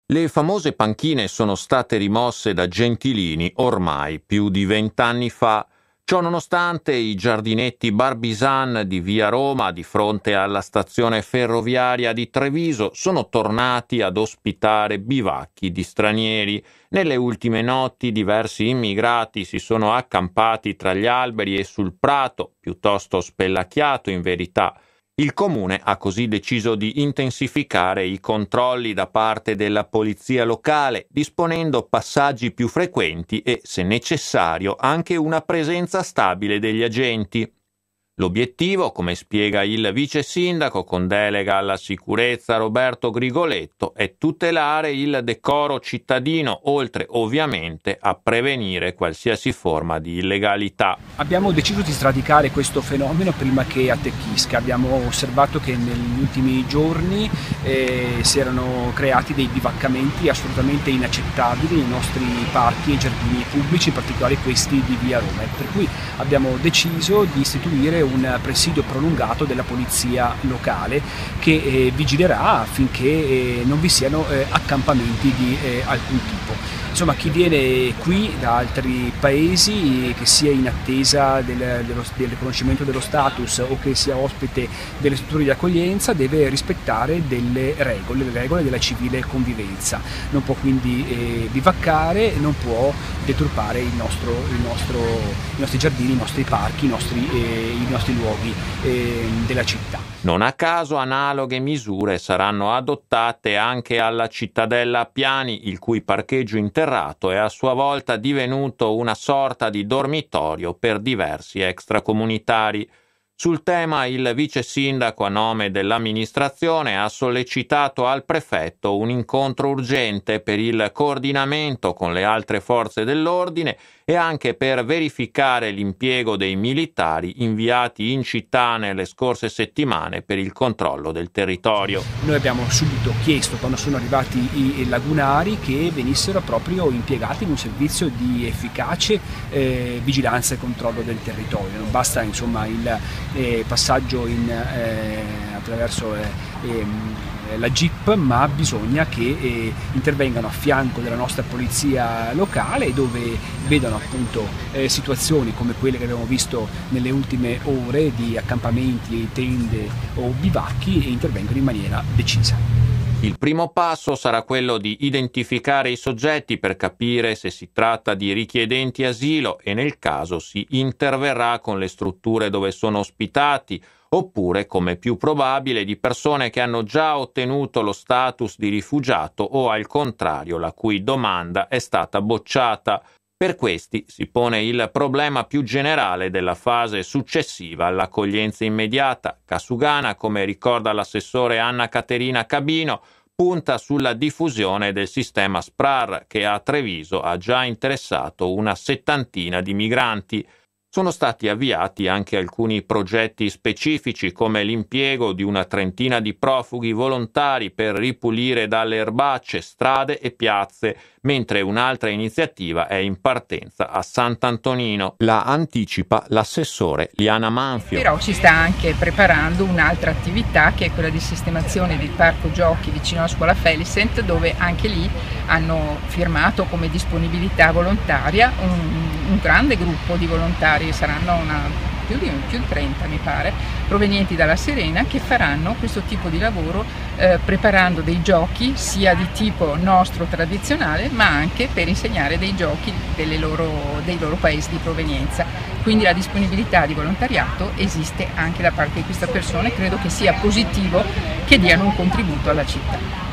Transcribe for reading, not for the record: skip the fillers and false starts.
Le famose panchine sono state rimosse da Gentilini ormai più di 20 anni fa. Ciò nonostante, i giardinetti Barbisan di via Roma, di fronte alla stazione ferroviaria di Treviso, sono tornati ad ospitare bivacchi di stranieri. Nelle ultime notti diversi immigrati si sono accampati tra gli alberi e sul prato, piuttosto spellacchiato in verità. Il comune ha così deciso di intensificare i controlli da parte della polizia locale, disponendo passaggi più frequenti e, se necessario, anche una presenza stabile degli agenti. L'obiettivo, come spiega il vice sindaco con delega alla sicurezza Roberto Grigoletto, è tutelare il decoro cittadino, oltre ovviamente a prevenire qualsiasi forma di illegalità. Abbiamo deciso di sradicare questo fenomeno prima che attecchisca. Abbiamo osservato che negli ultimi giorni si erano creati dei bivaccamenti assolutamente inaccettabili nei nostri parchi e giardini pubblici, in particolare questi di via Roma, per cui abbiamo deciso di istituire un presidio prolungato della polizia locale che vigilerà affinché non vi siano accampamenti di alcun tipo. Insomma, chi viene qui da altri paesi, che sia in attesa del riconoscimento dello status o che sia ospite delle strutture di accoglienza, deve rispettare le regole della civile convivenza. Non può quindi bivaccare, non può deturpare i nostri giardini, i nostri parchi, i nostri luoghi della città. Non a caso analoghe misure saranno adottate anche alla Cittadella Appiani, il cui parcheggio interrato è a sua volta divenuto una sorta di dormitorio per diversi extracomunitari. Sul tema il vice sindaco, a nome dell'amministrazione, ha sollecitato al prefetto un incontro urgente per il coordinamento con le altre forze dell'ordine e anche per verificare l'impiego dei militari inviati in città nelle scorse settimane per il controllo del territorio. Noi abbiamo subito chiesto, quando sono arrivati i lagunari, che venissero proprio impiegati in un servizio di efficace vigilanza e controllo del territorio. Non basta insomma il passaggio attraverso la Jeep, ma bisogna che intervengano a fianco della nostra polizia locale, dove vedono appunto situazioni come quelle che abbiamo visto nelle ultime ore di accampamenti, tende o bivacchi, e intervengono in maniera decisa. Il primo passo sarà quello di identificare i soggetti per capire se si tratta di richiedenti asilo e nel caso si interverrà con le strutture dove sono ospitati, oppure, come più probabile, di persone che hanno già ottenuto lo status di rifugiato o, al contrario, la cui domanda è stata bocciata. Per questi si pone il problema più generale della fase successiva all'accoglienza immediata. Casugana, come ricorda l'assessore Anna Caterina Cabino, punta sulla diffusione del sistema SPRAR, che a Treviso ha già interessato una 70 di migranti. Sono stati avviati anche alcuni progetti specifici, come l'impiego di una 30 di profughi volontari per ripulire dalle erbacce strade e piazze, mentre un'altra iniziativa è in partenza a Sant'Antonino. La anticipa l'assessore Liana Manfio. Però si sta anche preparando un'altra attività, che è quella di sistemazione del parco giochi vicino alla scuola Felicent, dove anche lì hanno firmato come disponibilità volontaria un grande gruppo di volontari, saranno più di 30 mi pare, provenienti dalla Serena, che faranno questo tipo di lavoro preparando dei giochi sia di tipo nostro tradizionale, ma anche per insegnare dei giochi dei loro paesi di provenienza. Quindi la disponibilità di volontariato esiste anche da parte di queste persone. Credo che sia positivo che diano un contributo alla città.